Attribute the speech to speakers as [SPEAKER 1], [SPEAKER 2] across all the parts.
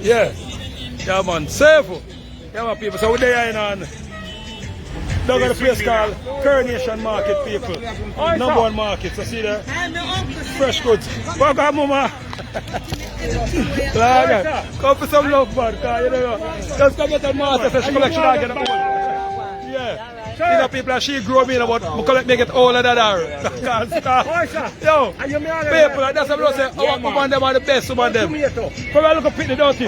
[SPEAKER 1] Yeah. Yeah, man. Safe. Yeah, man, people. So we're there in on. Down at the place called Coronation Market, people. Number one market. So see there? Fresh goods. Welcome, mama. Come for some love, man. You know, just come get the master fresh collection and get the old. Yeah. You know, people, she grew me, but we collect make it older than her. Yo, people, that's what I say. Our woman them are the best woman them. Come and look up the dirty.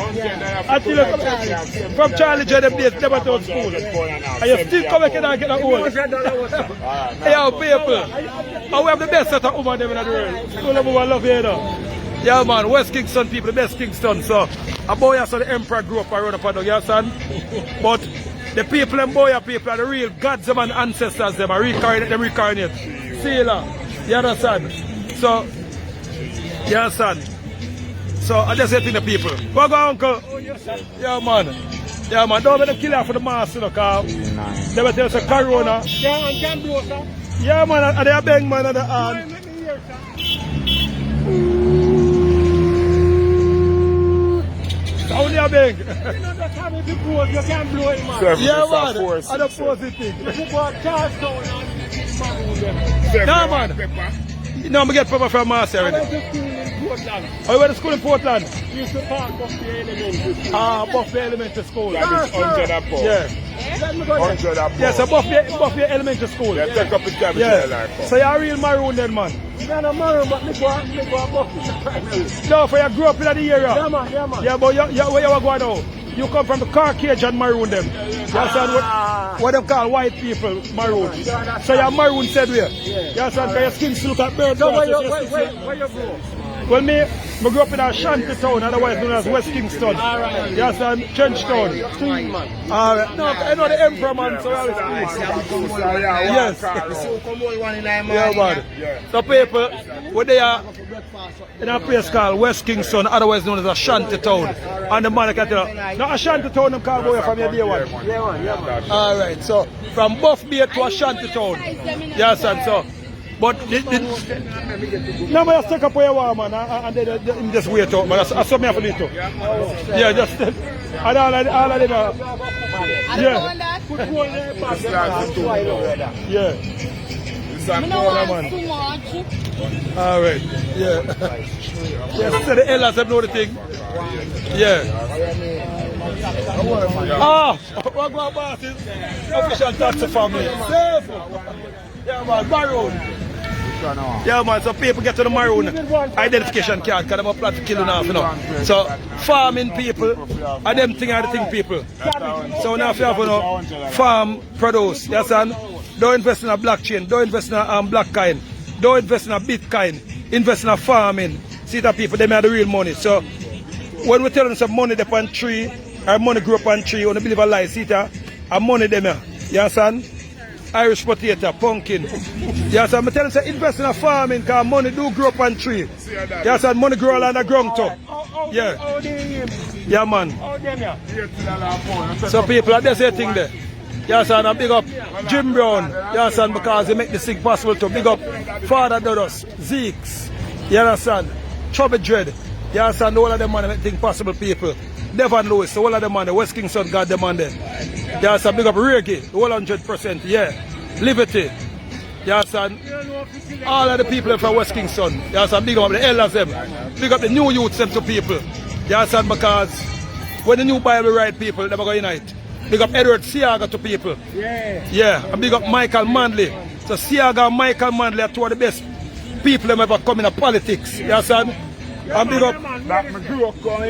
[SPEAKER 1] Until from Charlie J, them days never to school. And you still come and get the old. Yo, people, and we have the best set of woman them in the world. School of woman love you, you know. Yeah, man, West Kingston people, the best Kingston. So, a boy saw the emperor grew up around up and down, you understand? But the people and boy people are the real gods and ancestors, them are reincarnate. Sailor, you understand? So, you understand? So, I just say to the people, go go, uncle. Yeah, man. Yeah, man, don't let them kill her for the mass, you know, because they will tell us a corona. Yeah, man, and they are bang, man, and the hand. Only a big. You know that time if you blow, you can blow it, man. Yeah, man. I don't force it. If you go to Charleston and no, man. No, I get pepper from Marseille. I went to school in Portland. Oh, you went to school in Portland? We used to park Buffy Elementary School. Ah, Buffy Elementary School. That is 100 and pound. Yeah. 100 and pound. Yes, so Buffy Elementary School. Yeah, take up the cabbage. Yeah. So you're a real Maroon then, man? You're not a Maroon, but me go Buffy. No, for you grew up in the area? Yeah, man, yeah, man. Yeah, but where you were going now? You come from the Caucasian Maroon them. You understand what they call white people Maroon. So you're Maroon said we. You understand? Your skin still look at birds. So where you grew up? Well, me grew up in Ashanti Town, otherwise known as West Kingston. Alright. You understand? Trench Town. Alright. No, I know the Emperor, man, so I yes. Yeah, man. So people, where they are in a place called West Kingston, otherwise known as Ashanti Town. And the man can tell you, now Ashanti Town, them can't go from your day one. Yeah, man. Alright, so from Buff Bay to Ashanti Town. You understand? So, but no, but just take up where you are, man, and then just wait out, man. I saw me for it too. Yeah, just and all of them are. Yeah. Yeah. All right. Yeah. Yes, so the elders have know the thing. Yeah. Ah, what go about is official taxi family. Safe. Yeah, man, Maroon. Yeah, man, so people get to the Maroon identification card because they have a plan to kill enough, you know. So, farming people, and them thing are the thing people. So now if you have, you know, farm produce, you understand? Don't invest in a blockchain, don't invest in a black coin, don't invest in a Bitcoin, invest in a farming. See that people, they make the real money. So, when we tell them some money up on tree, or money grow up on tree, when they believe a lie, see that, and money them here. You understand? Irish potato, pumpkin. Yes, I'm telling you, invest in a farming because money do grow up on tree. Yes, and money grow on the ground too. Yeah. Yeah, man. So people, that's the thing there. Yes, and I big up Jim Brown. Yes, and because they make this thing possible to big up faada, dodus, zeecs. You understand? Trouble dread. Yes, and all of them money make things possible, people. Devon Lewis, all of them money. West Kingston got them on there. Yes, and big up Reggae, 100%, yeah. Liberty. Yes, and all of the people from West Kingston. Yes, and big up the elders them. Big up the new youths them to people. Yes, and because when the new Bible write people, they're going to unite. Big up Edward Siaga to people. Yeah. Yeah, and big up Michael Manley. So Siaga and Michael Manley are two of the best people that ever come in politics. Yes, and big up,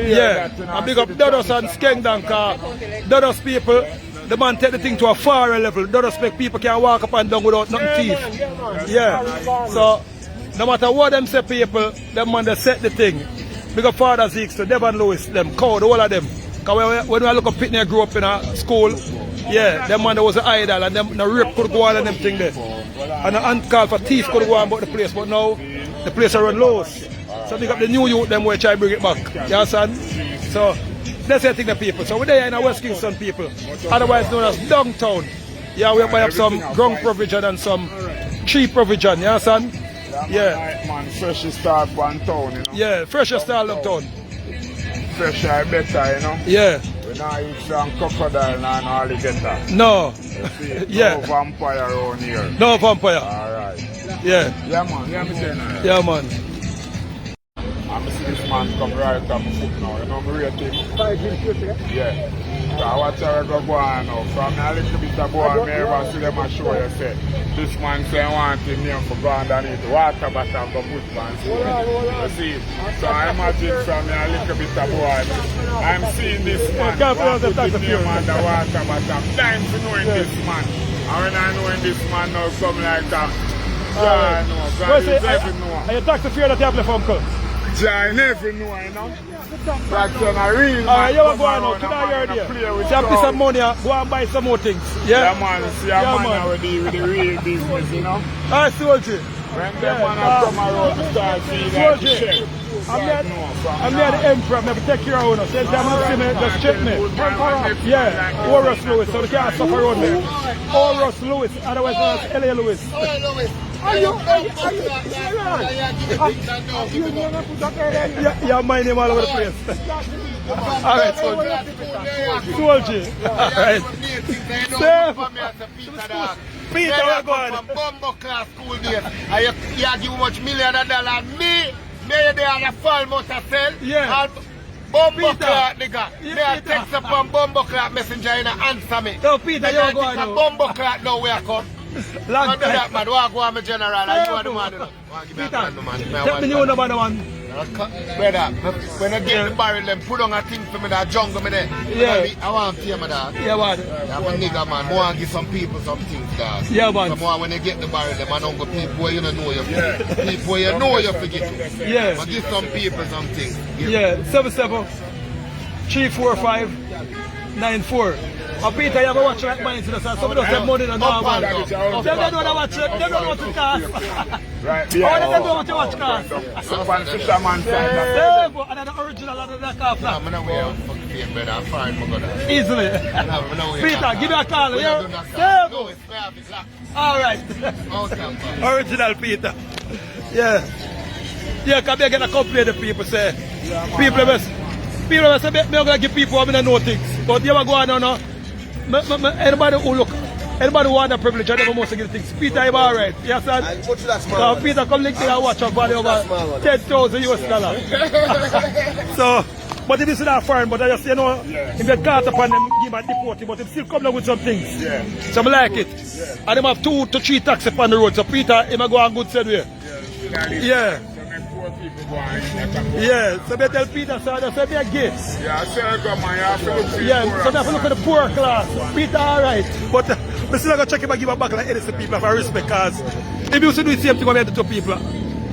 [SPEAKER 1] yeah, and big up Dodus and Skengdan, because Dodus people, the man take the thing to a far level. Dodus make people can walk up and down without nothing teeth. Yeah, so no matter what them say people, them man they set the thing. Big up Father Zeeks to Devon Lewis, them code, all of them. Because when we look up Pitney grew up in a school, yeah, them man was an idol and them the rape could go on and them thing there. And the ant call for thief could go on about the place, but now the place are run loose. So big up the new youth them where try to bring it back. You understand? So that's the thing the people. So we're there in a West Kingston people, otherwise known as downtown. Yeah, we buy up some ground provision and some tree provision, you understand? Yeah.
[SPEAKER 2] Man, freshest start one town, you know.
[SPEAKER 1] Yeah, freshest start downtown.
[SPEAKER 2] fresher, better, you know?
[SPEAKER 1] Yeah.
[SPEAKER 2] We not eat some crocodile and alligator.
[SPEAKER 1] No. Yeah.
[SPEAKER 2] No vampire around here.
[SPEAKER 1] No vampire.
[SPEAKER 2] Alright.
[SPEAKER 1] Yeah.
[SPEAKER 2] Yeah, man. Yeah, me saying that.
[SPEAKER 1] Yeah, man.
[SPEAKER 2] I'm see this man come right up my foot now. You know, me rate him.
[SPEAKER 3] 5 minutes,
[SPEAKER 2] Yeah. So I watch how I go on now. From a little bit of boy, me ever see them a show you say, this man say I want him name for go underneath the water bottle go put pants. You see? So I imagine from a little bit of boy, I'm seeing this man want to put his name on the water bottle. Time to knowing this man. And when I knowing this man now come like that, I know. God is every know.
[SPEAKER 1] Are you taxi fear that you have left uncle?
[SPEAKER 2] I never know, you know. Like a real man.
[SPEAKER 1] Alright, you are going now. Can I hear you? See, I put some money, go and buy some more things. Yeah,
[SPEAKER 2] Yeah, man. See, a man with the real business, you know.
[SPEAKER 1] Alright, soldier.
[SPEAKER 2] When them man come around to start seeing that shit.
[SPEAKER 1] I'm near the emperor, I have to take care of you. Say, I'm see me, just check me. Yeah, Horus Lewis, so they can't suffer around me. Horus Lewis, otherwise known as L.A. Lewis. Yeah, my name all over the place. Alright, soldier. Soldier. Alright. Peter, we're going.
[SPEAKER 3] From Bumbo class school days. And you give much $1,000,000. Me there on a fall motorcycle.
[SPEAKER 1] Yeah.
[SPEAKER 3] Bumbo class, nigga. Me a text up on Bumbo class messenger and answer me.
[SPEAKER 1] No, Peter, you're going now.
[SPEAKER 3] Bumbo class now where I come.
[SPEAKER 1] Long
[SPEAKER 3] Don't do that, man. Walk go on my general. And you are the man.
[SPEAKER 1] Peter, tell me you know about the one.
[SPEAKER 3] Brother, when I get the barrel, them put on a thing for me that jungle me there.
[SPEAKER 1] Yeah.
[SPEAKER 3] I want to hear me that.
[SPEAKER 1] Yeah, man.
[SPEAKER 3] I'm a nigga, man. I want to give some people some things, dog.
[SPEAKER 1] Yeah, man.
[SPEAKER 3] Some more when they get the barrel, them I don't go people where you don't know you forget. People where you know you forget.
[SPEAKER 1] Yeah.
[SPEAKER 3] I give some people some things.
[SPEAKER 1] Yeah, 77-345-94. Peter, you ever watch like mine to the sun? Some of us have money in the normal. They don't know what to cost.
[SPEAKER 2] Right,
[SPEAKER 1] They don't know what to watch cost.
[SPEAKER 2] Up on Fisherman side.
[SPEAKER 1] And then the original and the calf.
[SPEAKER 3] I'm not aware of fucking fear, brother. I'm fine, my God.
[SPEAKER 1] Easily. Peter, give me a call.
[SPEAKER 3] No, it's fair. It's locked.
[SPEAKER 1] Alright. Original Peter. Yeah. Yeah, come here get a complaint the people say. People say, me I'm gonna give people who don't know things. But you ever go on now? Anybody who look, anybody who want the privilege, I never must get things. Peter, you alright? Yes, sir? So Peter, come link here and watch a body over 10,000 US dollars. So, but it is not foreign, but I just, you know, if they caught upon them, give them a deport, but they still come down with some things.
[SPEAKER 2] Yeah.
[SPEAKER 1] So I like it. And they have 2 to 3 taxis upon the road, so Peter, he might go on good side way. Yeah. Yeah, so they tell Peter, so they say me a gay.
[SPEAKER 2] Yeah, I say I got my half to look for
[SPEAKER 1] Yeah, so they have to look for the poor class. Peter, alright. But we still going to check him and give him back like innocent people for respect, because if you used to do the same thing when we had the 2 people,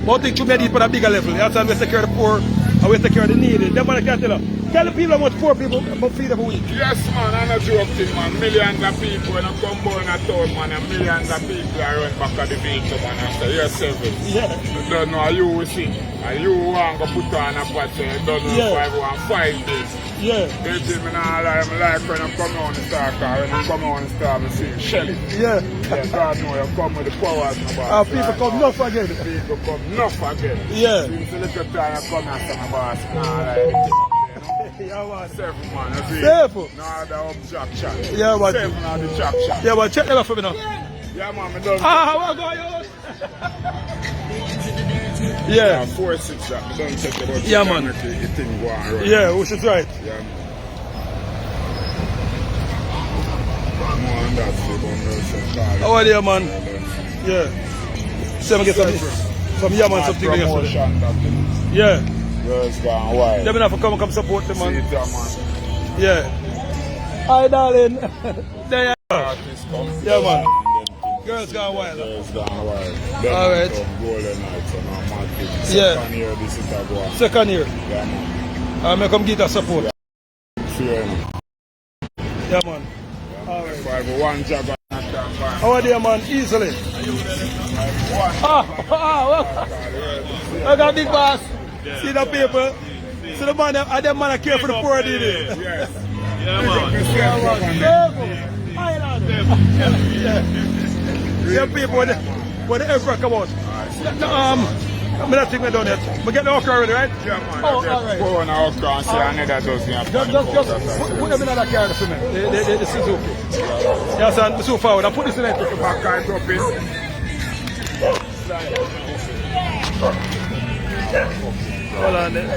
[SPEAKER 1] but I think you made it on a bigger level. That's why we take care of the poor and we take care of the needy. Them man can't tell you. Tell the people how much poor people feed every week.
[SPEAKER 2] Yes, man, I'm not joking, man. Millions of people when I come born a town, man, and millions of people are run back at the vehicle, man, and say, you're 7.
[SPEAKER 1] Yeah.
[SPEAKER 2] You don't know how you will see. And you want to put on a pot, you don't know if I want 5 days.
[SPEAKER 1] Yeah.
[SPEAKER 2] They tell me now, like when I come on the star car, when I come on the star, I see Shelly.
[SPEAKER 1] Yeah.
[SPEAKER 2] Yeah, God know you come with the powers.
[SPEAKER 1] People come enough again.
[SPEAKER 2] People come enough again.
[SPEAKER 1] Yeah.
[SPEAKER 2] Since the little time you come and say my boss, nah, like,
[SPEAKER 1] Yeah, man.
[SPEAKER 2] 7, man. I see.
[SPEAKER 1] 7?
[SPEAKER 2] No other objection.
[SPEAKER 1] Yeah, man.
[SPEAKER 2] 7 are the objection.
[SPEAKER 1] Yeah, man. Check them out for me now.
[SPEAKER 2] Yeah, man, I done.
[SPEAKER 1] What going on? Yeah.
[SPEAKER 2] 4, 6 that. I don't check about
[SPEAKER 1] Yeah, man.
[SPEAKER 2] The thing go on right.
[SPEAKER 1] Yeah, which is right.
[SPEAKER 2] Yeah, man. More than that, so don't know.
[SPEAKER 1] How are you, man? Yeah. So I get some Yaman something yesterday. Yeah.
[SPEAKER 2] Girls gone wild.
[SPEAKER 1] They have to come support them, man.
[SPEAKER 2] See it, man.
[SPEAKER 1] Yeah. Hi, darling. There you are.
[SPEAKER 2] Artists come.
[SPEAKER 1] Yeah, man. Girls gone wild.
[SPEAKER 2] Girls gone wild.
[SPEAKER 1] All right.
[SPEAKER 2] Golden nights and all mad things.
[SPEAKER 1] Yeah.
[SPEAKER 2] Second year, this is a go on.
[SPEAKER 1] Second year.
[SPEAKER 2] Yeah, man.
[SPEAKER 1] I'm going to come get a support.
[SPEAKER 2] Fear him.
[SPEAKER 1] Yeah, man. All right.
[SPEAKER 2] If I have one job, I can buy.
[SPEAKER 1] How are you, man? Easily. I got big boss. See the people. See the man, and them man care for the poor, did it?
[SPEAKER 2] Yes.
[SPEAKER 1] Yeah, people, when the emperor come out. I'm not think we're done yet. We get the okra already, right?
[SPEAKER 2] Yeah, man.
[SPEAKER 1] Oh,
[SPEAKER 2] Just
[SPEAKER 1] alright.
[SPEAKER 2] pour on our okra and see another dozen.
[SPEAKER 1] Just put them in another carrot for me. The Suzuki. Yes, and so forward. I put this in it.
[SPEAKER 2] Back guys up in.
[SPEAKER 1] Hold on there.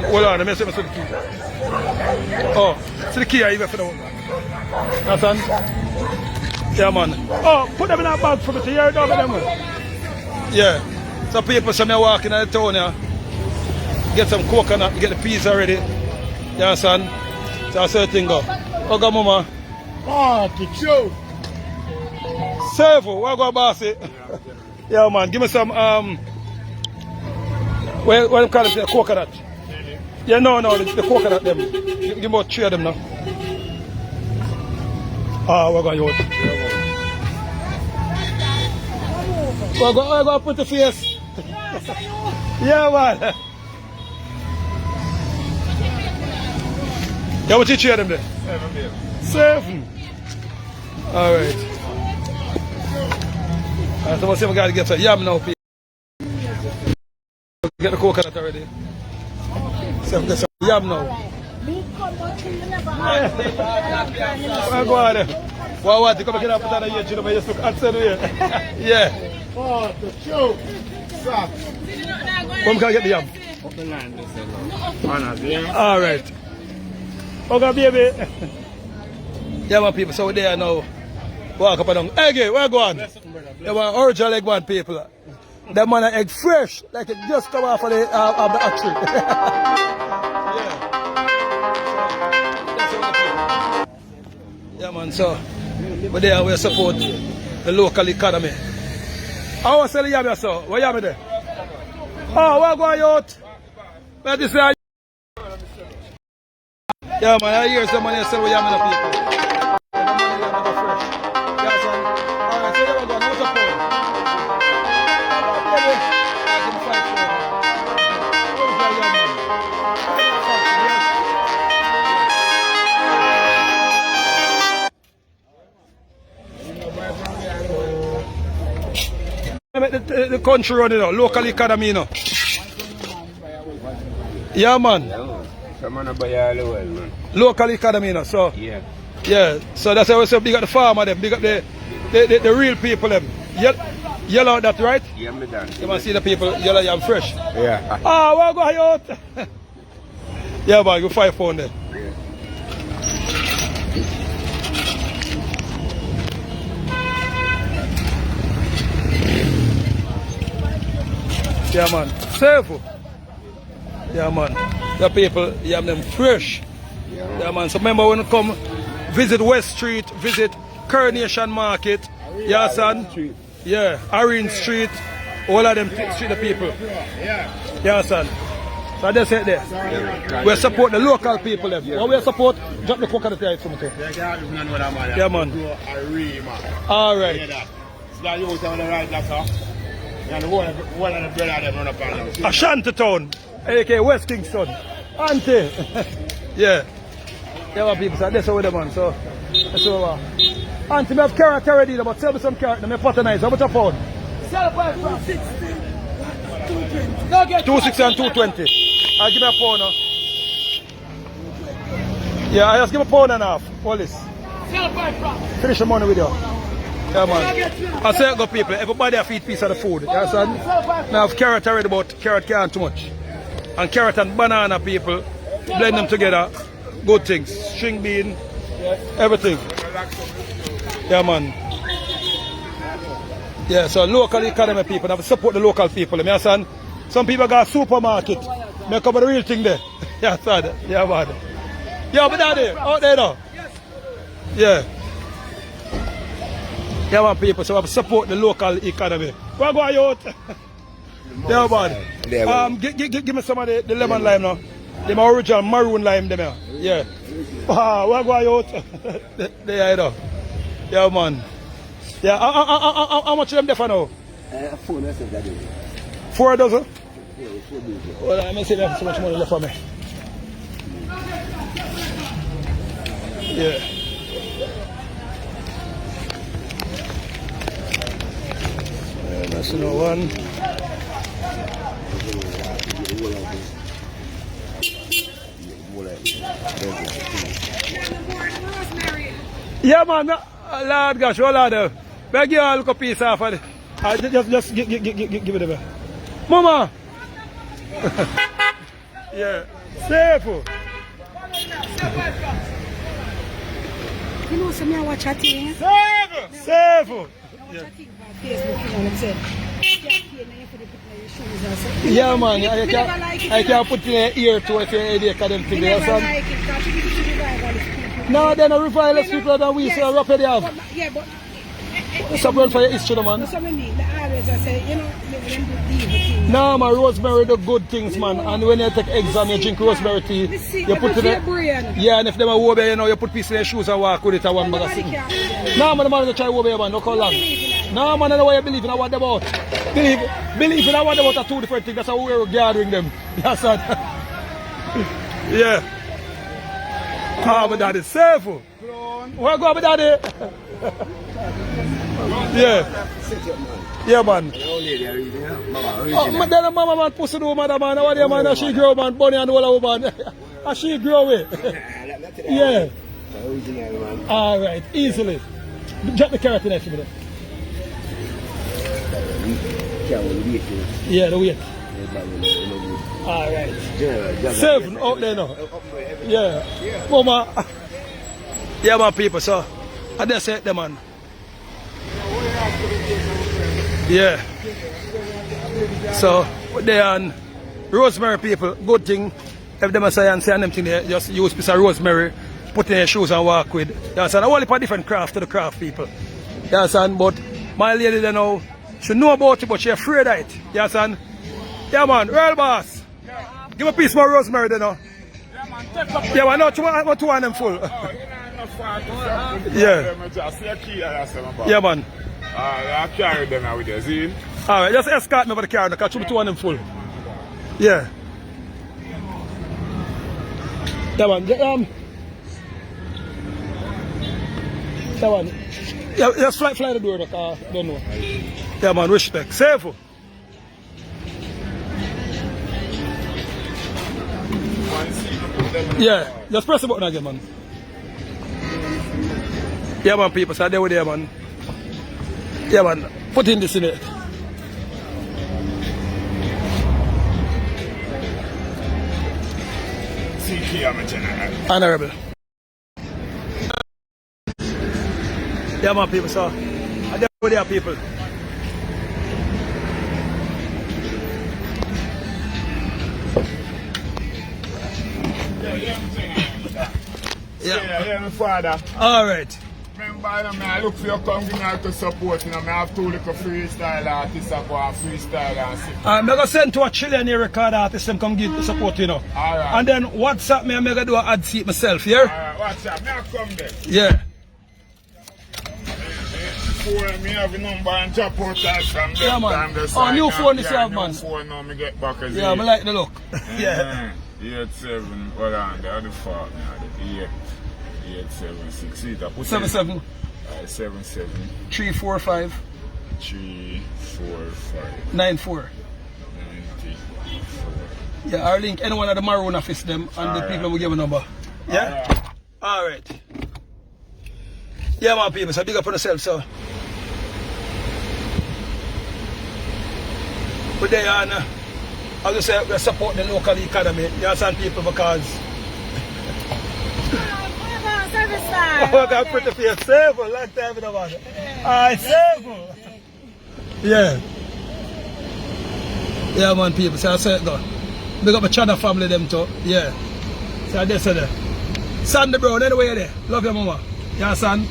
[SPEAKER 1] Hold on, let me see the key. Oh, see the key I even for the one. That's on. Yeah, man. Oh, put them in a bag for me to hear it over them. Yeah. Some people say me walking in the town here. Get some coconut, get the peas already. Yeah, son. So I say the thing go. Okay, mama.
[SPEAKER 3] Oh, the show.
[SPEAKER 1] Servo, what go bossy? Yeah, man. Give me some what do you call it? The coconut. Yeah, no, the coconut them. Give me about 3 of them now. Ah, we're going to use. We're going to put the face. Yeah, man. Yeah, what you 3 of them there? 7. Alright. So we'll see if we got to get some yam now, people. Get the coconut already. See if we get some yam now. Go on there. What? You come get up with that here, you know, but you just look outside here. Yeah.
[SPEAKER 3] Oh, the show.
[SPEAKER 1] When can I get the yam? Alright. Okay, baby. Yeah, my people, so we're there now. Walk up and down. Egg, where go on? They want original egg one people. That man egg fresh, like it just come off of the hatchery. Yeah, man, so we're there, we support the local economy. How was the yam, so? What yam there? Oh, where go on, youth? Where this say? Yeah, man, I hear somebody say we yam in the people. The country running out, local economy, you know. Yeah, man. Local economy, you know. So, yeah. So that's why we say big up the farmer, them, big up the real people, them. Yellow that, right?
[SPEAKER 2] Yeah, me done.
[SPEAKER 1] You must see the people, yellow yam fresh.
[SPEAKER 2] Yeah.
[SPEAKER 1] Ah, where go out? Yeah, man, you £5 there. Yeah, man. Safe. Yeah, man. The people, yam them fresh. Yeah, man. So remember when you come visit West Street, visit Coronation Market, yeah, son. Yeah, Maroon Street, all of them street the people. Yeah, son. So that's it there. We support the local people. Them. What we support, drop the coconut right from it. Yeah, man. All right. Ashanti Town, aka West Kingston. Auntie. Yeah. Yeah, my people, so that's how we're man. So, that's how Auntie, I have carrot already, but sell me some carrot, let me patronize. How much a pound? Sell for 260. 260 and 220. I'll give me a pound now. Yeah, I just give me a pound and a half. All this. Finish the money with you. Yeah, man. I say, go people, everybody have to eat piece of the food. You understand? Now, I have carrot already, but carrot can't too much. And carrot and banana, people, blend them together. Good things. String bean, everything. Yeah, man. Yeah, so local economy people, have to support the local people. You understand? Some people got a supermarket. Make up the real thing there. Yeah, sad. Yeah, man. Yeah, but daddy, out there now. Yeah. Yeah, man, people, so I have to support the local economy. Where go out? Yeah, man. Give me some of the lemon lime now. The original maroon lime them here. Yeah. Where go out? There, you know. Yeah, man. Yeah, how much of them there for now?
[SPEAKER 4] 4 dozen.
[SPEAKER 1] 4 dozen?
[SPEAKER 4] Yeah, 4 dozen.
[SPEAKER 1] Well, let me see if I have so much money left for me. Yeah. That's no one. Yeah, man. Lord gosh, oh Lord. Beg you all look a piece off of it. Just give it a bit. Mama! Yeah. Safe.
[SPEAKER 5] You know, some watch a thing.
[SPEAKER 1] Safe! Safe! Yeah, man. I can't put in an ear to it and headache of them things. No, they're not revilers people than we, so rough they have.
[SPEAKER 5] Yeah, but
[SPEAKER 1] What's up, for your history, man?
[SPEAKER 5] that's what I mean. I always say, you know, them do evil things.
[SPEAKER 1] No, man, rosemary do good things, man. And when you take exam, you drink rosemary tea. You put it in. Yeah, and if them are over, you know, you put piece in your shoes and walk with it at one bag of sitting. No, man, the man try over here, man. Look how long. No, man, I know what you believe in. I want them about. Believe in I want them about are two different things. That's how we're gathering them. That's what. Yeah. Ah, but daddy, safe. Where go, but daddy? Yeah. Yeah, man. Oh, then mama man pussy do mother man. What the man? She grow man, bunny and all woman. And she grow it. Yeah. All right, easily. Drop the carrot in there for me. Yeah, the weight. All right. 7 out there now. Yeah. Mama. Yeah, man, people. So I just said them, man. Yeah. So they are rosemary people, good thing. If them are saying them thing there, just use piece of rosemary, put in your shoes and walk with. You understand? A whole heap of different craft to the craft people. You understand? But my lady they know, she know about it, but she afraid of it. You understand? Yeah man, real boss. Give a piece more rosemary there now. Yeah man, no, two of them full. Yeah. Yeah man.
[SPEAKER 2] I carry them out with you, see?
[SPEAKER 1] Alright, just escort me over the car, because two of them full. Yeah. Yeah man, yeah man. Yeah, just fly the door, because I don't know. Yeah man, respect. Safe. Yeah, just press the button again, man. Yeah man, people, so they were there, man. Yeah man, put in this in it. Honorable. Yeah man, people, so they were there, people.
[SPEAKER 2] Yeah, my father.
[SPEAKER 1] Alright.
[SPEAKER 2] Remember, I look for your company to support. I have two little freestyle artists that go freestyle and sing.
[SPEAKER 1] I'm going to send to a Chilean record artist them come give support, you know.
[SPEAKER 2] Alright.
[SPEAKER 1] And then WhatsApp me, I'm going to do an ad seat myself, yeah?
[SPEAKER 2] Alright, WhatsApp, me I come there.
[SPEAKER 1] Yeah.
[SPEAKER 2] Phone, me have a number and drop out that from them.
[SPEAKER 1] Yeah, man. Oh, new phone this you have, man.
[SPEAKER 2] New phone now, me get back as
[SPEAKER 1] Yeah, I like the look. Yeah.
[SPEAKER 2] 87, hold on, the other part, 876,
[SPEAKER 1] 77
[SPEAKER 2] 77
[SPEAKER 1] 345
[SPEAKER 2] 345
[SPEAKER 1] 94.
[SPEAKER 2] 94.
[SPEAKER 1] Yeah, I'll link anyone at the Maroon office them and the people will give a number. Yeah? Alright. Yeah, man, people, so big up on yourself, so. But they are, as I say, we support the local economy. You understand, people, because. Oh, got pretty face. Save her, long time in the water. Alright, save her. Yeah. Yeah, man, people, so I say it though. Big up my China family, them too. Yeah. So I just say that. Sandy Brown, anyway, there. Love your mama. You understand?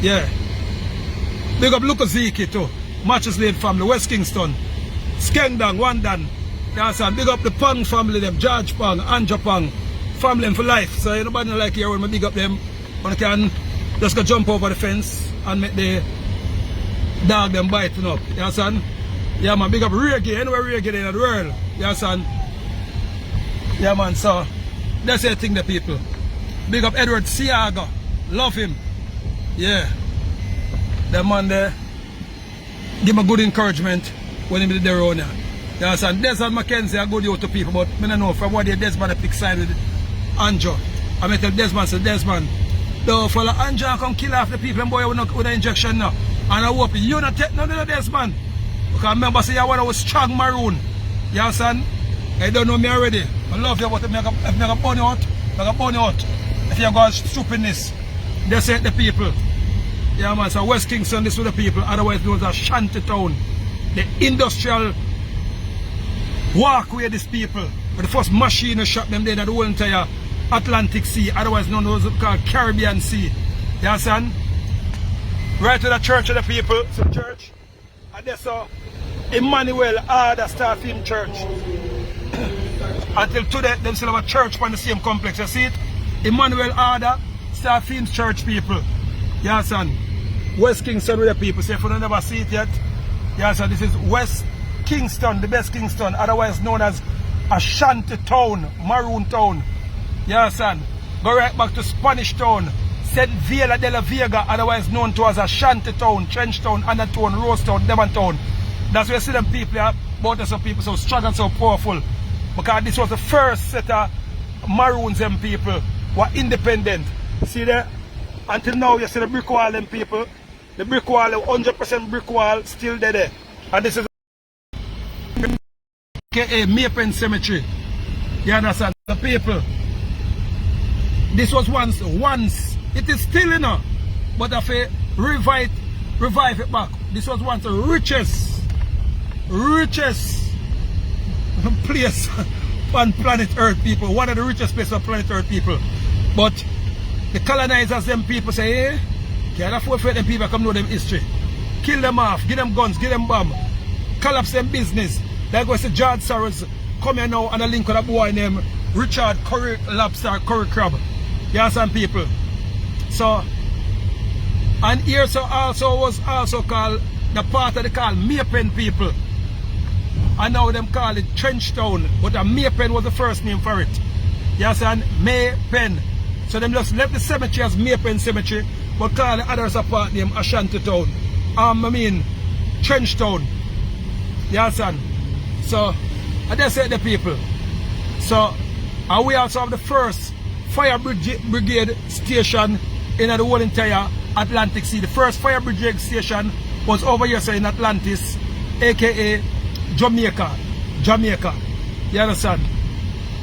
[SPEAKER 1] Yeah. Big up Lucas Zeecs too. Matches Lane family, West Kingston. Skengdang, Wandan. You understand? Big up the Pang family, them. George Pang, Anja Pang. Family them for life. So nobody like here when I big up them. When I can just go jump over the fence and make the dog them biting up. You understand? Yeah man, big up reggae, anywhere reggae in the world. You understand? Yeah man, so that's the thing the people. Big up Edward Siaga. Love him. Yeah. That man there give me good encouragement. when he did there around here. You understand? Desmond Mackenzie a good youth to people, but I don't know from what day Desmond pick side with Andrew. I may tell Desmond, say Desmond, the fella Andrew come kill off the people and boy with an injection now. And I hope you not take none of the Desmond. Because remember say you want to strong Maroon. You understand? I don't know me already. I love you, but if I go burn you out, I go burn you out. If you go stupidness, they say the people. Yeah man, so West Kingston, this is the people, otherwise known as Ashanti Town. The industrial walkway these people. But the first machine shot them there in the whole entire Atlantic Sea, otherwise known as called Caribbean Sea. You understand? Right to the church of the people, so church. And they saw Emmanuel Ada start in church. Until today, them still have a church on the same complex. You see it? Emmanuel Ada start in church people. You understand? West Kingston with the people. So if you don't never see it yet, you understand? This is West Kingston, the best Kingston, otherwise known as Ashanti Town, Maroon Town. You understand? Go right back to Spanish Town, St. Vela de la Vega, otherwise known to as Ashanti Town, Trench Town, Undertown, Rose Town, Devon Town. That's where you see them people here, but some people so strong and so powerful. Because this was the first set of Maroons, them people were independent. See there? Until now you see the brick wall, them people. The brick wall, 100% brick wall, still there. And this is a Mapen Cemetery. You understand? The people. This was once, it is still, you know, but if I revive it back, this was once the richest place on planet Earth, people. One of the richest places on planet Earth, people. But the colonizers, them people say, hey, can't afford for them people come know them history. Kill them off, give them guns, give them bomb, collapse them business. Like we say, George Soros come here now and a link with a boy named Richard Curry Lobster, Curry Crab. You understand, people? So, and here so also was also called the part of the called Mapen people. And now them call it Trench Town, but a Mapen was the first name for it. You understand? Mapen. So them just left the cemetery as Mapen Cemetery, but call the others a part name Ashanti Town. I mean Trench Town. You understand? So, and they said the people. So, and we also have the first fire brigade station in the whole entire Atlantic Sea. The first fire brigade station was over here so in Atlantis, aka Jamaica. You understand?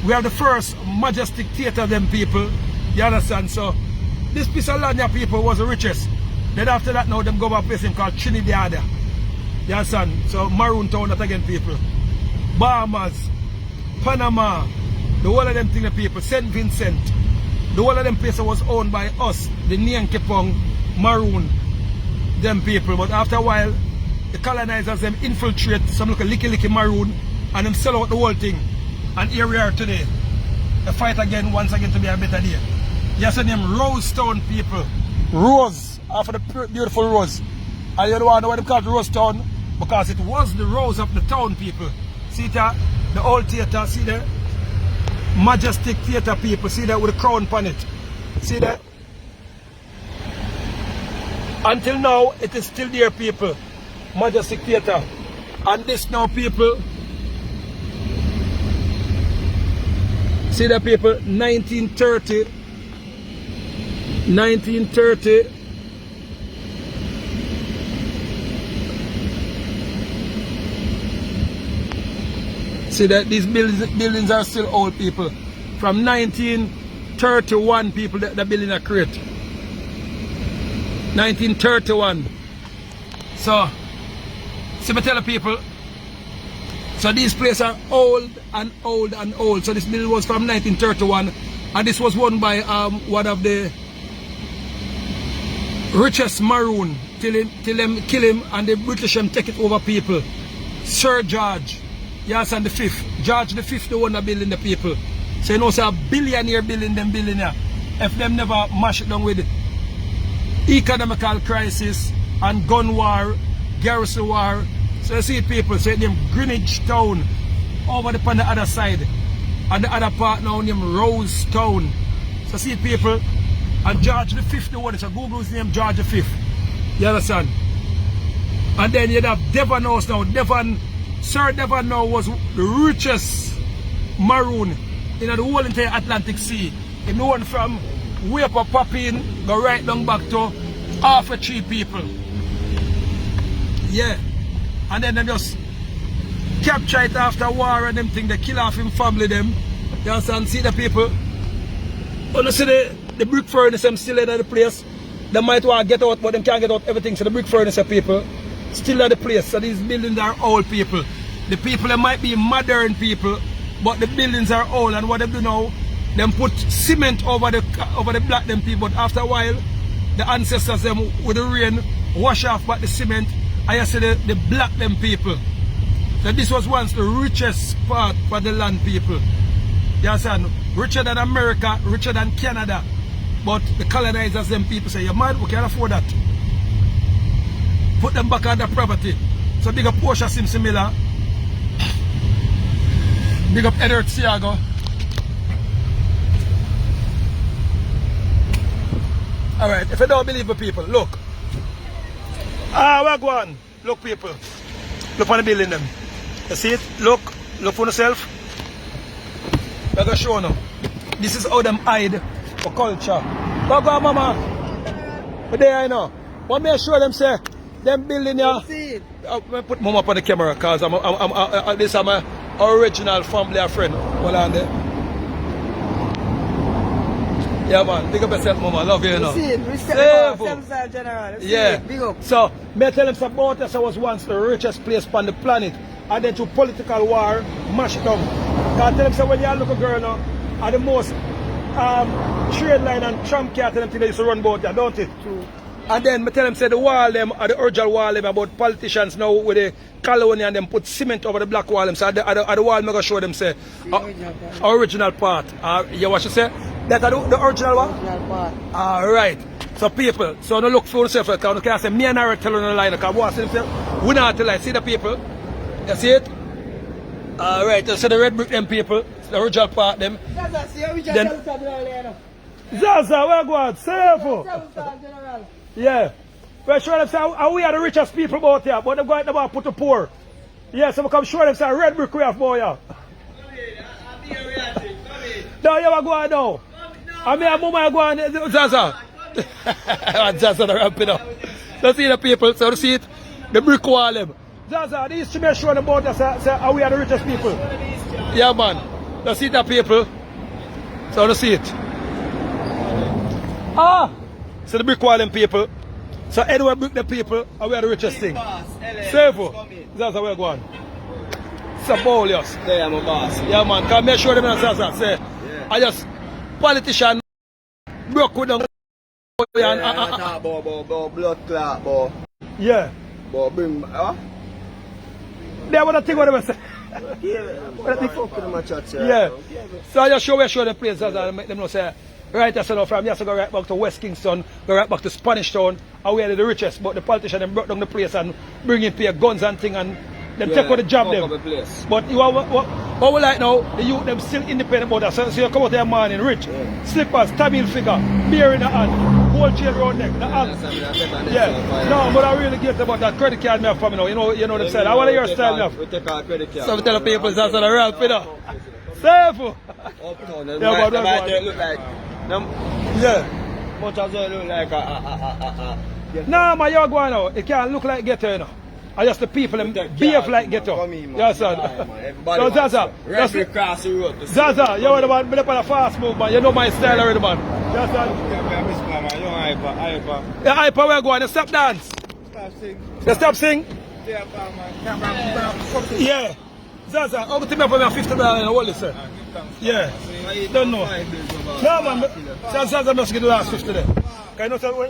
[SPEAKER 1] We have the first majestic theater of them people. You understand? So this piece of land here, people, was the richest. Then after that now them go back to a place called Trinidad. You understand? So Maroon Town that again, people. Bahamas, Panama, the whole of them thing the people, St. Vincent. The whole of them places was owned by us, the Nyankepong, Maroon, them people. But after a while, the colonizers them infiltrate some look a licky Maroon and them sell out the whole thing. And here we are today. The fight again, once again to be a better day. Yes, the name Rose Town people. Rose, after the beautiful rose. And you know why they call it Rose Town? Because it was the rose of the town, people. See that? The old theater, see there? Majestic theater, people. See that with the crown on it? See that? Until now, it is still there, people. Majestic theater. And this now, people. See that, people? 1930. 1930. See that these buildings are still old, people. From 1931, people, the building are created. 1931. So, see me tell the people. So these places are old and old and old. So this building was from 1931, and this was won by one of the richest Maroon till them kill him and the British take it over, people. Sir George. Yes, and the fifth. George the fifth, the one that building the people. So you know, so a billionaire building them billionaire. If them never mash it down with economical crisis and gun war, garrison war. So you see people, so them Greenwich Town over on the other side. And the other part now named Rose Town. So see people, and George the fifth, the one, so Google's name George the fifth. You understand? And then you have Devon House now, Devon Sir never know was the richest maroon in the whole entire Atlantic Sea. He known from way up a Papine, go right down back to half a 3 people. Yeah. And then they just capture it after war and them thing, they kill off him family them. You understand? See the people? When you see the brick furnace them still in the place, they might want to get out, but they can't get out everything. So the brick furnace people still at the place. So these buildings are old people. The people, they might be modern people, but the buildings are old. And what they do now, them put cement over the black them people. But after a while, the ancestors them with the rain wash off back the cement. And you see the black them people. So this was once the richest part for the land people. You understand? Richer than America, richer than Canada. But the colonizers, them people say, you're mad, we can't afford that. Put them back on the property. So big up Portia Simpson Miller. Big up Edward Siago. Alright, if you don't believe the people, look. We're going. Look people. Look on the building them. You see it? Look for yourself. I'm going to show you now. This is how them hide for culture. Go on, mama. But there I know. What may I show them say? Them building here. I'm going to put mama up on the camera because this is my original family friend. Hold on there. Yeah man, big up yourself mama, love you, you know. Yeah.
[SPEAKER 5] Big up.
[SPEAKER 1] So, may I tell them about us was once the richest place on the planet. And then through political war, mash it down. I tell them so when you look a girl now, are the most trade line and tramp cat and them they used to run about there, don't it? True. And then I tell them say the wall them are the original wall them about politicians now with the colony and them put cement over the black wall them. So at the wall I'm gonna show them say original part. You what you say? That are the original one?
[SPEAKER 5] Original part.
[SPEAKER 1] Alright. So people, so no look for yourself because you can't say me and Harry telling the line because what I say we not tell I see the people. You see it? Alright, so the red brick them people, the original part them. Then Zaza, where go on? Safe. Yeah. We're sure them say we are the richest people out here, but they're going to put the poor. Yeah, so we come show them say red brick we have boy. Yeah. No, you are going now. I mean, I'm going Zaza. Zaza, the ramping up. So see the people, so see it? The brick wall them. Zaza, these to be sure about us, say we are the richest people. Yeah, man. You see the people? So you see it? So the brick wall them people. So anyway, brick the people, and we are the richest thing. Safe. Zaza, where you going? Sabolius.
[SPEAKER 4] There, I'm a boss.
[SPEAKER 1] Yeah, man. Can make sure them in Zaza say, yeah. I just politician broke with them.
[SPEAKER 4] Yeah, blood clot, boy.
[SPEAKER 1] Yeah.
[SPEAKER 4] Boy, bring,
[SPEAKER 1] They want to think what they say. Yeah. So I just show the place and make them know say, right as enough from here to go right back to West Kingston, go right back to Spanish Town, and we are the richest, but the politicians them brought down the place and bring in pay guns and thing and them take out the job them. But you what we like now, the youth them still independent about that. So you come out there morning rich, slippers, Tamil figure, beer in the hand, gold chain round neck, the hand. Yeah. No, but I really get about that credit card me have for me now. You know them side. I want to hear your style now.
[SPEAKER 4] We take our credit card.
[SPEAKER 1] So we tell the people that's on the real pinna. Safe.
[SPEAKER 4] Yeah, but look like
[SPEAKER 1] yeah.
[SPEAKER 4] much as well look like
[SPEAKER 1] Nah, man, you're going now. It can't look like ghetto, you know. I just the people them behave like ghetto. Yes, sir. So Zaza, Zaza, you're the one, but on a fast move, man. You know my style already, man. Yes, sir. Yeah, hyper, where you going? You stop dance. You stop sing. Yeah. Zaza, how much time for me $50 in the wallet, sir? Yeah. Don't know. No, man. Zaza must get the last 50 there.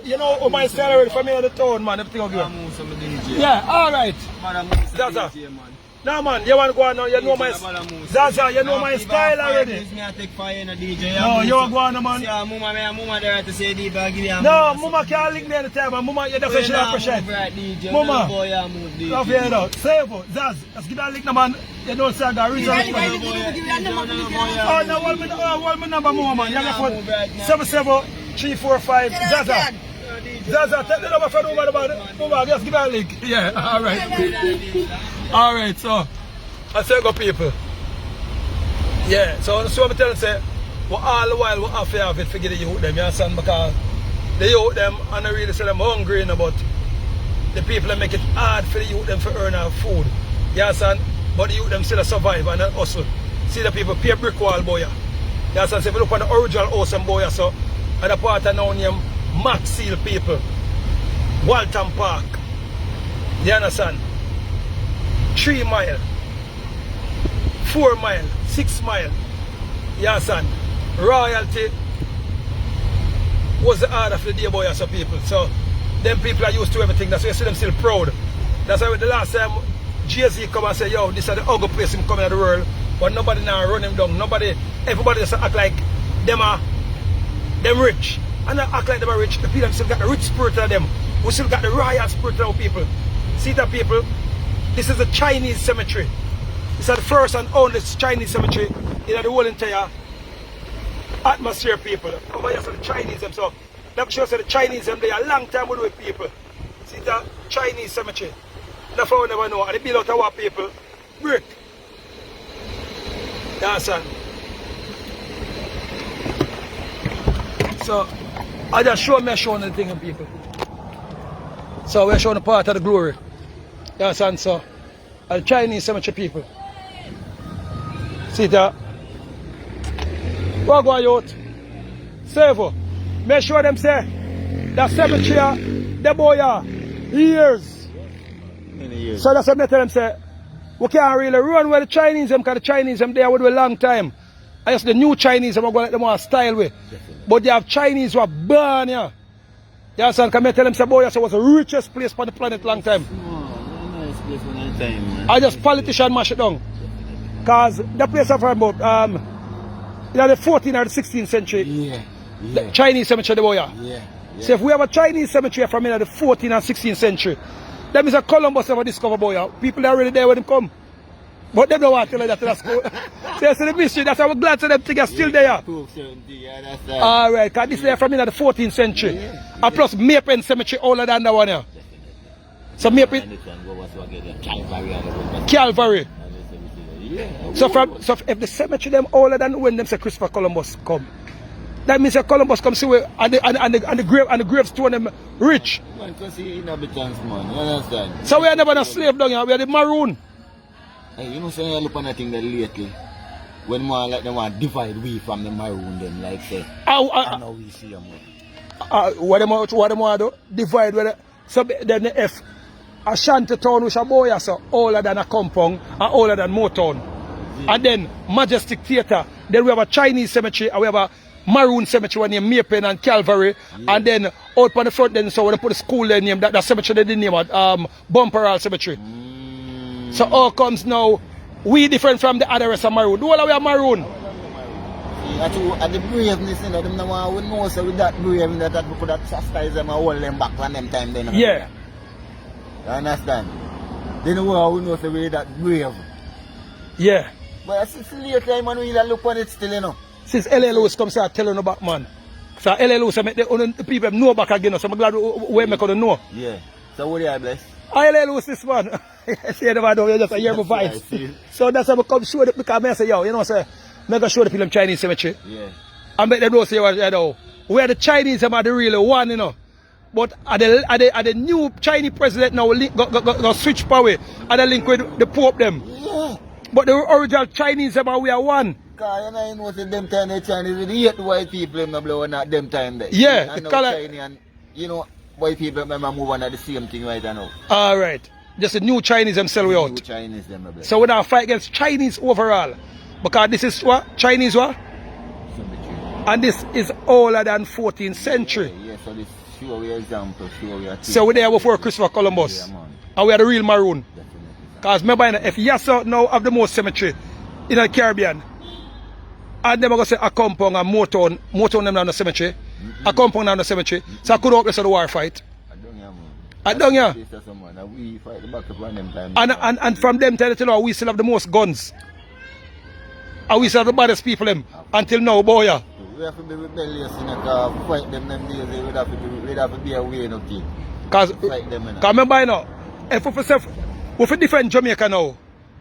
[SPEAKER 1] You know my style already for me on the town, man. Everything will go. Yeah, alright. Zaza. No, man, you want to go on now? You know my Zaza, you know my style already. No, you want to go on now, man? No, Mama can't link me anytime, man. Mama, you're the professional appreciate. Mama, love you, though. Save it. Zaz, let's give that link now, man. You don't say I got reason. Oh, no, one number, Mama, man. You have to put 77345. Zaza. Zaza, take the number from over the man. Mama, just give that link. Yeah, alright. Alright, so I say go people. Yeah, so I'm telling you, say, well, all the while we have to have it to get the youth them, you understand? Because the youth them, and I really say them hungry, you know, but the people that make it hard for the youth them to earn our food. You understand? But the youth them still survive and hustle. See the people pay brick wall boy. You understand? So if you look on the original house and boy, so and the part of now named Max Seal people. Walton Park. You understand? 3 mile. 4 mile. 6 mile. You understand? Royalty was the order of the day boy so people. So them people are used to everything. That's why you see them still proud. That's why the last time Jay-Z come and say, yo, this is the ugly place him coming in the world. But nobody now run him down. Everybody just act like them rich. And not act like them are rich. The people still got the rich spirit of them. We still got the royal spirit of our people. See that people? This is a Chinese cemetery. This is the first and only Chinese cemetery in the whole entire atmosphere, people. Over here, so the Chinese them. So that shows the Chinese them, they are a long time with people. See that Chinese cemetery. That's how we never know. And they build out our people. Brick. You understand? So I just showing the thing in people. So we're showing the part of the glory. You understand? So the Chinese cemetery people. See that? What go on youth? Save. Make sure them say that cemetery the boy are years.
[SPEAKER 4] Many years.
[SPEAKER 1] So that's what I tell them say we can't really run where the Chinese them, because the Chinese them there would do a long time. I guess the new Chinese them are going to let them want style way. But they have Chinese who are born here. You understand? Can I tell them say boy so was the richest place on the planet long time.
[SPEAKER 4] Nice place for a time, man.
[SPEAKER 1] I just politician mash it down. Because the place I'm from about in the 14th or the 16th century.
[SPEAKER 4] Yeah.
[SPEAKER 1] The Chinese cemetery the boy.
[SPEAKER 4] Yeah.
[SPEAKER 1] So if we have a Chinese cemetery from in the 14th and 16th century, that means a Columbus ever discover boy. People are already there when them come. But they don't want to tell that to the school. So that's the mystery. That's why we're glad to them things are still there. Alright, because this is from in the 14th century. And plus Mapen Cemetery older than that one here. So Mapen Calvary. So if the cemetery them older than when them say Christopher Columbus come. That means that Columbus come see where and the gravestone them rich.
[SPEAKER 4] Man, because he inhabitants, man. You understand?
[SPEAKER 1] So we are never a slave down here, we are the Maroon.
[SPEAKER 4] Hey, you know, so you look on that thing that lately. When more like they want to divide we from the Maroon, them like say. I know we see them.
[SPEAKER 1] What them want to do? Divide with it. So then if Ashanti Town which a boy so older than a compound and older than Motown. Yeah. And then Majestic Theatre. Then we have a Chinese cemetery and we have a Maroon cemetery named Mapen and Calvary. Yeah. And then out on the front then so when they put the school there name that cemetery they didn't name it Bumperall Cemetery. So all comes now we different from the other rest of Maroon. Do all we are Maroon.
[SPEAKER 4] At the braveness, you know, them now we know so with that braveness that we could have chastised them and hold them back on them time then.
[SPEAKER 1] Yeah.
[SPEAKER 4] You understand? They know how we know so we that brave.
[SPEAKER 1] Yeah.
[SPEAKER 4] But since late time when we look on it still, you know.
[SPEAKER 1] Since L.A. Lewis comes start telling you back man. So L.A. Lewis make the people know back again, so I'm glad we make them know.
[SPEAKER 4] Yeah. So what do you bless?
[SPEAKER 1] L.A. Lewis this man. I say never know, you just hear my vibes. So that's how I come show it because I say, yo, you know, say, I'm going to show the people Chinese cemetery.
[SPEAKER 4] Yeah.
[SPEAKER 1] And make them know, say, you know, where the Chinese are the real one, you know. But are the new Chinese president now go switch power and they link with the Pope them.
[SPEAKER 4] Yeah.
[SPEAKER 1] But the original Chinese them are we are one.
[SPEAKER 4] Because you know them time the Chinese they hate white people them blow not them time there.
[SPEAKER 1] Yeah.
[SPEAKER 4] And now Chinese and you know white people remember move on at the same thing right now.
[SPEAKER 1] Alright. Just the new Chinese themselves out.
[SPEAKER 4] New Chinese them blow.
[SPEAKER 1] So we don't fight against Chinese overall. Because this is what? Chinese what? And this is older than 14th century.
[SPEAKER 4] Yeah, so this show we example, show we
[SPEAKER 1] so we're there before Christopher Columbus.
[SPEAKER 4] Yeah,
[SPEAKER 1] and we are the real Maroon.
[SPEAKER 4] Definitely.
[SPEAKER 1] Because remember, if Yasa now have the most cemetery in the Caribbean, and them are going to say a compound and Motown them down the cemetery, a compound down the cemetery, so I could hope the war fight. I don't know.
[SPEAKER 4] We fight the back of them time.
[SPEAKER 1] And from them tell you we still have the most guns. And we still have the baddest people them until now, boy. Yeah.
[SPEAKER 4] We have to be rebellious in a fight them days. We have to be away no thing.
[SPEAKER 1] Because remember, you know, if we defend Jamaica now,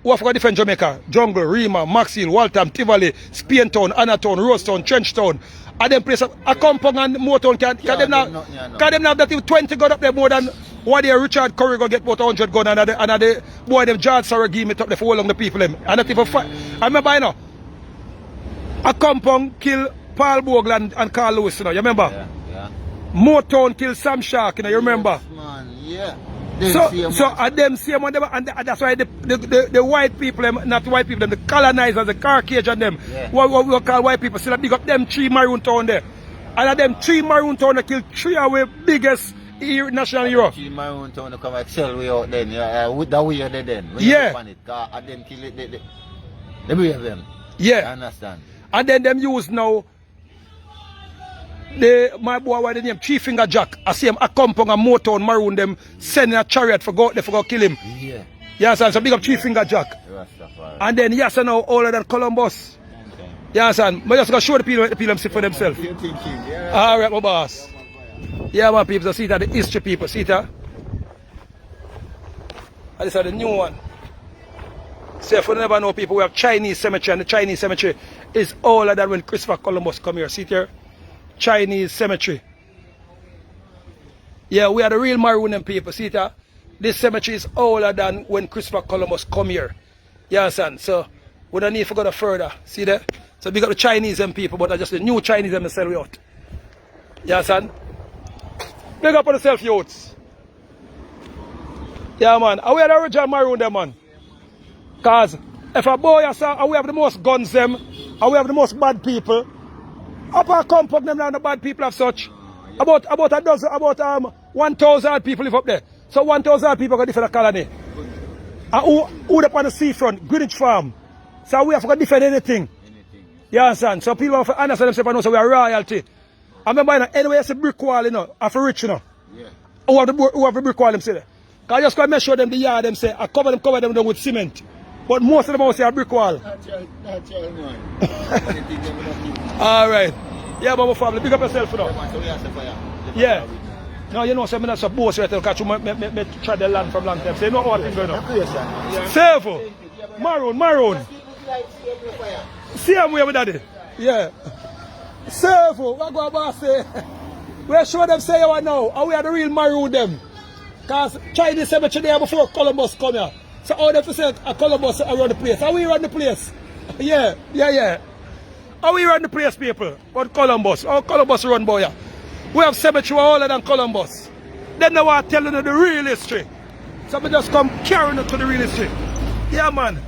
[SPEAKER 1] who have got different Jamaica, Jungle, Rima, Maxfield, Waltham, Tivoli, Spaintown, Anatown, Rosetown, Trenchtown. And them place a compound and Motown can them now that 20 gun up there more than what the Richard Curry go get about 100 gun and the boy them George Sarah give me up there for all long the people them. And that even I remember you know a compound kill Paul Bogle and Carl Lewis, you know, you remember?
[SPEAKER 4] Yeah.
[SPEAKER 1] Motown kill Sam Shark, you know, you remember?
[SPEAKER 4] Yes, man, yeah.
[SPEAKER 1] So at them same one, and that's why the white people, not the white people, the colonizers, the Caucasian them, what we call white people, still big up them 3 Maroon town there. And at them 3 Maroon town, they kill 3 of the biggest national hero.
[SPEAKER 4] 3 Maroon town, they come excel way out then, with the way they then. When
[SPEAKER 1] yeah.
[SPEAKER 4] you it, at them kill it, they brave them.
[SPEAKER 1] Yeah.
[SPEAKER 4] I understand.
[SPEAKER 1] And then them use now, my boy, what the name, 3 Finger Jack, I see him a compound and Motown Maroon them sending a chariot for go out there for go kill him.
[SPEAKER 4] Yeah.
[SPEAKER 1] Yes, and so big up 3 Finger Jack. And then yes, now older than Columbus. Okay. Yes, and but just go show the people them sit for themselves. Alright, my boss. Yeah, my people, so see that the history people, see that? And this is the new one. So if you never know people, we have Chinese cemetery, and the Chinese cemetery is older than when Christopher Columbus come here. See here? Chinese cemetery. Yeah, we are the real Maroon people. See that? This cemetery is older than when Christopher Columbus come here. Yeah, son. So we don't need to go no further. See that? So we got the Chinese people, but just the new Chinese them sell we out. Yeah, son. Big up on yourself, youths. Yeah, man. And we are the original Maroon them, man. Cause if a boy and we have the most guns them, and we have the most bad people. Up our compound them now the bad people of such. About 1,000 people live up there. So 1,000 people got different colony. And who up on the seafront, Greenwich Farm. So we have got different anything. You understand? So people have to understand themselves and know so we are royalty. I remember you know, anyway it's a brick wall, you know, after rich, you know. Yeah. Who have the brick wall them say that? Cause I just go and make sure them the yard them say I cover them down with cement. But most of them also say a brick wall.
[SPEAKER 4] That's right, man.
[SPEAKER 1] Alright. Yeah, but my family, big up yourself, you know. Yeah. No, you know, so I'm not so boss right now, because me try the land from long time. So you know what thing going on. Servo. Maroon. See him where with daddy? Yeah. Servo, what go about say? We show them say you are now, and we are the real Maroon them. Because Chinese cemetery there before Columbus come here. So all them to say a Columbus around the place. How we run the place? Yeah. How we run the place, people? But Columbus. How Columbus run, boy? We have cemetery older than Columbus. Then they want telling you the real history. So we just come carrying it to the real history. Yeah, man.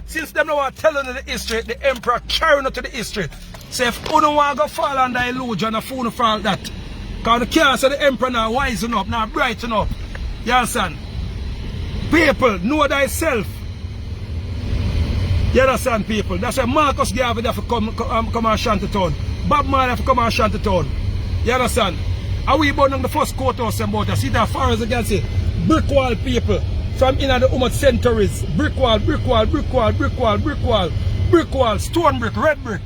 [SPEAKER 1] Since them want telling you the history, the emperor carrying it to the history. So if you don't want to go fall under illusion, a fool fall that. Because the can't say the emperor now wisen up, now brighten up. You understand? People, know thyself. You understand, people? That's why Marcus Garvey have to come Ashanti Town. Bob Marley have to come Ashanti Town. You understand? And we born on the first courthouse about that. See that far as you can see. Brick wall people. From in the almost centuries. Brick wall, stone brick, red brick.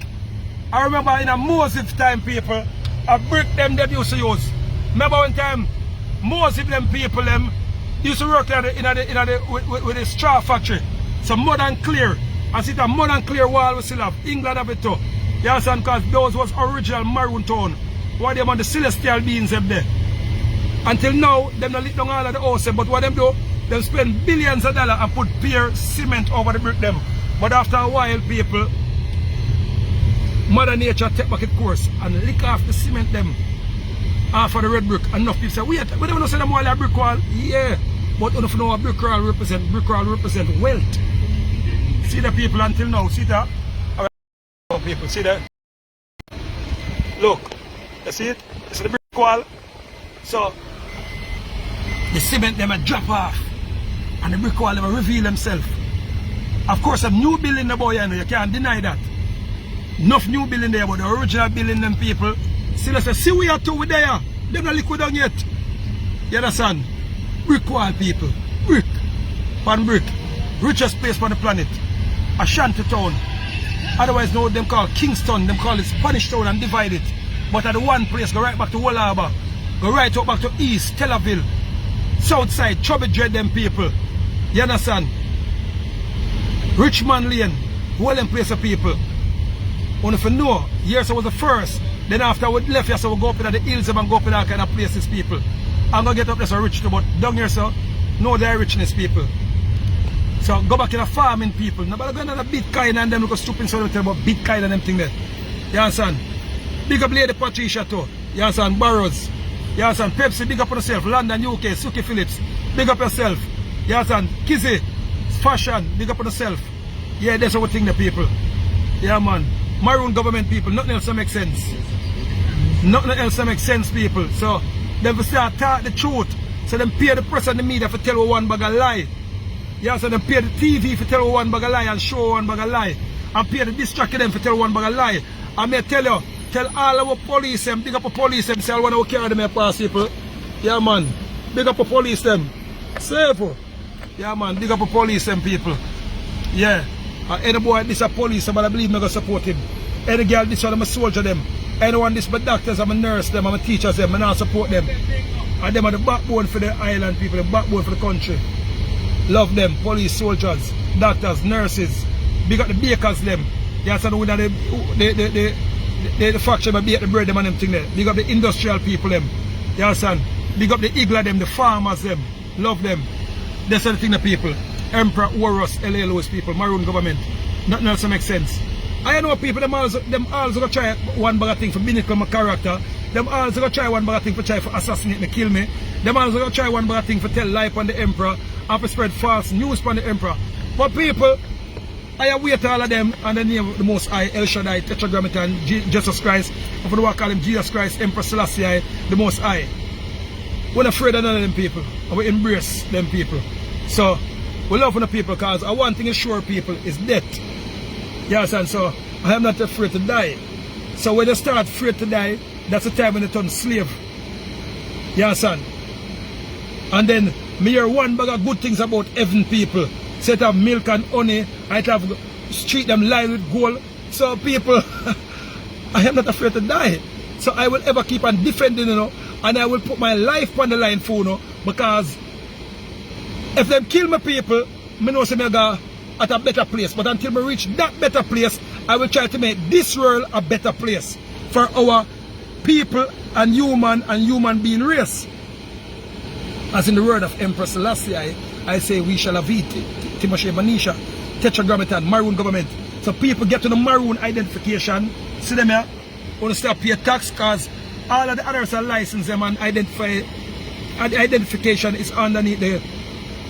[SPEAKER 1] I remember in a Moses time, people, a brick them they used to use. Remember one time, Moses them people them used to work with the straw factory. So mud and clear. And see that mud and clear wall we still have. England have it too. You understand? Because those was original Maroon town. What them on the celestial beings them there. Until now, them not lit down all of the house, but what them do, them spend billions of dollars and put pure cement over the brick them. But after a while, people, Mother Nature take back its course and lick off the cement them off of the red brick. And enough people say, wait, we don't know say them all a brick wall. Yeah. But enough know what brick wall represent wealth. See the people until now, see that? Alright, people, see that? Look, you see it? You see the brick wall? So, the cement them a drop off and the brick wall them a reveal themselves. Of course, a new building the boy, you can't deny that. Enough new building there, but the original building them people, still say, see we are two with there, them not liquid down yet. You understand? Brick wall people, brick, pan brick, richest place on the planet. Ashanti Town, otherwise known them called Kingston, them call it Spanish Town and divide it. But at the one place, go right back to Wallaba, go right up back to East, Telaville, South Side, Chubby Dread them people. You understand? Richmond Lane, well in place of people. Only if you know, years I was the first, then after we left here, so we go up in the hills and go up in all kind of places, people. I'm gonna get up there so rich too, but down here, so no, they're richness, people. So go back in the farming, people. Nobody going to the Bitcoin and them look stupid, so they tell about Bitcoin and them thing there. You understand? Big up Lady Patricia too. You understand? Burrows. You understand? Pepsi, big up on yourself. London, UK, Suki Phillips. Big up yourself. You understand? Kizzy, Fashion, big up on yourself. Yeah, that's our thing, the people. Yeah, man. Maroon government people, nothing else makes sense. Nothing else makes sense, people. So, them start talk the truth. So, them pay the press and the media for tell one bag of lie. Yeah, so them pay the TV for tell one bag of lie and show one bag of lie. And pay the distract them for tell one bag of lie. I may tell you, tell all our police them, big up the police them, say I want to carry them here past people. Yeah, man. Big up the police them. Safe. Yeah, man. Big up the police them, people. Yeah. Any boy this a police, but I believe me gonna support him. Any girl this one, I'm a soldier them. Anyone this but doctors, I'm a nurse them, I'm a teachers them, and I support them. And them are the backbone for the island people, the backbone for the country. Love them, police, soldiers, doctors, nurses. Big up the bakers them. You understand with the factory but bake the bread them and them thing there. Big up the industrial people them. You understand? Big up the igla them, the farmers them. Love them. That's the thing the people. Emperor, horus, LLOs people, Maroon government. Nothing else makes sense. I know people, them also gonna try one bag of thing for binnacle my character. Them also gonna try one bag of thing for try for assassinate me, kill me. Them also gonna try one bag of thing for tell lie on the emperor and for spread false news on the emperor. But people, I wait all of them and the name of the Most High, El Shaddai, Tetragrammaton, Jesus Christ, and for the one call him Jesus Christ, Emperor Selassie, the Most High. We're not afraid of none of them people, and we embrace them people. So, we love the people because one thing is sure, people, is death. You understand? So, I am not afraid to die. So, when you start afraid to die, that's the time when you turn slave. You understand? And then, me hear one bag of good things about heaven people. Set up milk and honey, I have treat them line with gold. So, people, I am not afraid to die. So, I will ever keep on defending, you know, and I will put my life on the line for you know, because if them kill my people, I know I go at a better place. But until I reach that better place, I will try to make this world a better place for our people and human being race. As in the word of Emperor Selassie, I say we shall have it. Timoshe Manisha, Tetragrammaton, Maroon government. So people get to the Maroon identification. See them here? Want to stop pay tax because all of the others are licensed them and identification is underneath the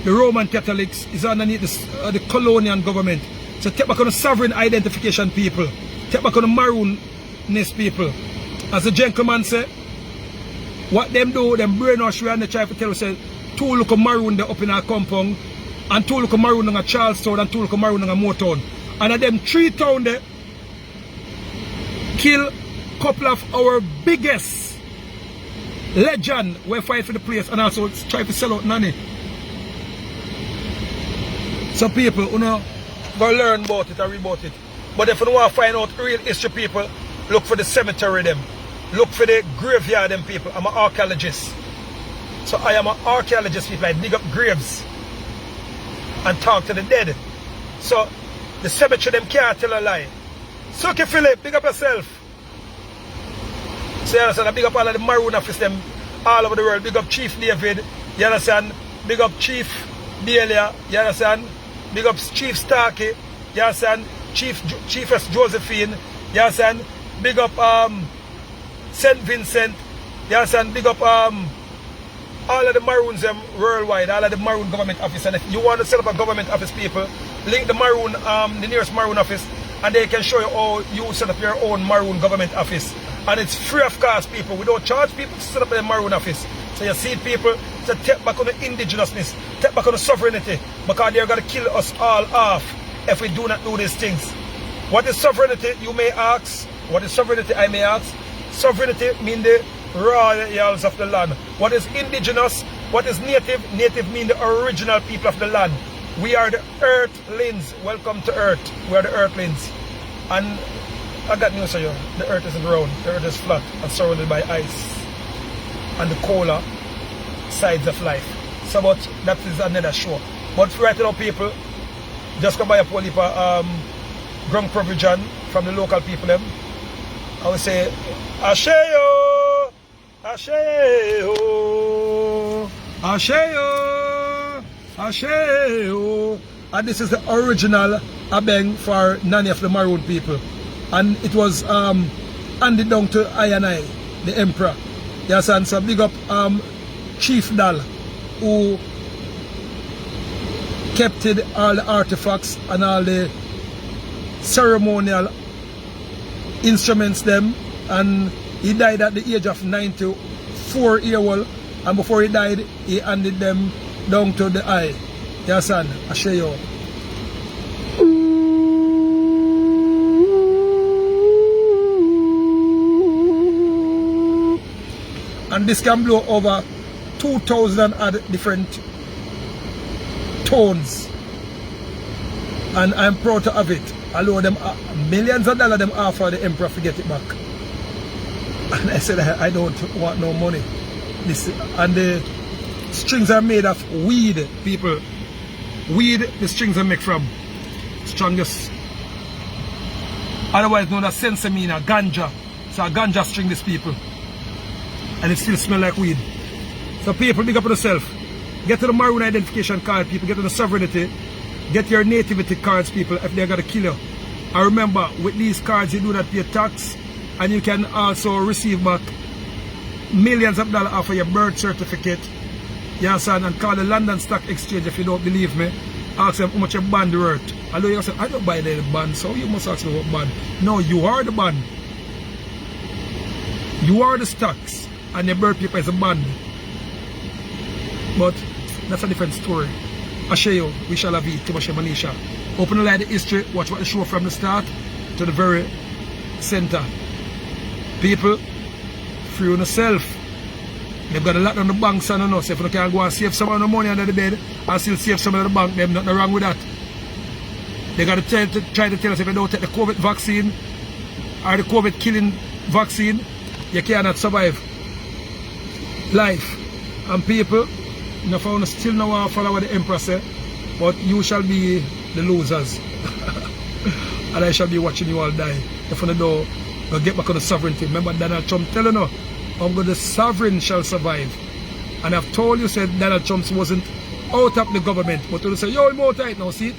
[SPEAKER 1] Roman Catholics, is underneath the colonial government. So take back on the sovereign identification people. Take back on the Maroonness people. As the gentleman said, what them do, them brainwash we and they try to tell us, say, 2 look of Maroon there up in our compound, and 2 look of Maroon in a Charlestown, and 2 look of Maroon in a Motown. And of them 3 towns there, kill a couple of our biggest legend we fight for the place and also try to sell out nanny. So people, you know, go learn about it and read about it. But if you want to find out real history, people, look for the cemetery them. Look for the graveyard them people. I'm an archaeologist. So I am an archaeologist, people. I dig up graves and talk to the dead. So the cemetery them can't tell a lie. Suki Philip, big up yourself. So you understand, I big up all of the Maroon office them all over the world. Big up Chief David, you understand? Big up Chief Delia, you understand? Big up Chief Starkey, you understand? Chiefess Josephine, you understand? Big up St. Vincent, you understand? Big up all of the Maroons them worldwide, all of the Maroon government office. And if you want to set up a government office, people, link the Maroon, the nearest Maroon office, and they can show you how you set up your own Maroon government office. And it's free of cost, people. We don't charge people to set up a Maroon office. So you see people to take back on the indigenousness, take back on the sovereignty, because they're going to kill us all off if we do not do these things. What is sovereignty, you may ask? What is sovereignty, I may ask? Sovereignty means the royals of the land. What is indigenous? What is native? Native means the original people of the land. We are the earthlings. Welcome to earth. We are the earthlings. And I got news for you. The earth isn't round. The earth is flat and surrounded by ice and the colder sides of life. So but that is another show. But right now, people, just come buy a whole heap of ground provision from the local people them. I would say Ashayo, Ashayo, Ashayo, Ashayo. And this is the original abeng for Nani of the Maroon people. And it was handed down to I and I, the emperor. Yes, and so big up Chief Dal, who kept all the artifacts and all the ceremonial instruments them, and he died at the age of 94-year-old, and before he died he handed them down to the eye. Yes, son, I show you. And this can blow over 2,000 other different tones, and I'm proud to have it. Although them millions of dollars them offer the emperor to get it back, and I said I don't want no money. This, and the strings are made of weed, people. Weed, the strings are made from strongest, otherwise known as sensemina, ganja. So a ganja string, this people, and it still smell like weed. So people, big up on yourself. Get to the Maroon identification card, people. Get to the sovereignty. Get your nativity cards, people, if they're gonna kill you. And remember, with these cards you do not pay tax, and you can also receive back millions of dollars off of your birth certificate. Yes, and call the London Stock Exchange if you don't believe me. Ask them how much your band worth. Although you say, I don't buy the band, so you must ask me what band. No, you are the band. You are the stocks, and your birth paper is a band. But that's a different story. I show you, we shall have it, Timoshe Manisha. Open the light of history, watch what the show from the start to the very center. People, free on yourself. They've got a lot on the banks and on us. If you can go and save some of the money under the bed and still save some of the bank, there's nothing wrong with that. They got to try to tell us if you don't take the COVID vaccine or the COVID killing vaccine, you cannot survive life. And people, you know, still now follow what the emperor said, but you shall be the losers. And I shall be watching you all die. If you don't go get back on the sovereignty. Remember Donald Trump telling you, only the sovereign shall survive. And I've told you, said Donald Trump wasn't out of the government, but you say, yo, I'm out right now, see it?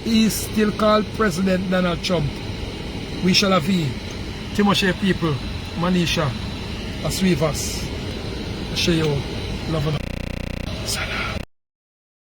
[SPEAKER 1] He's still called President Donald Trump. We shall have he. Timoshe people, Manisha, Aswivas, Ashayo, love and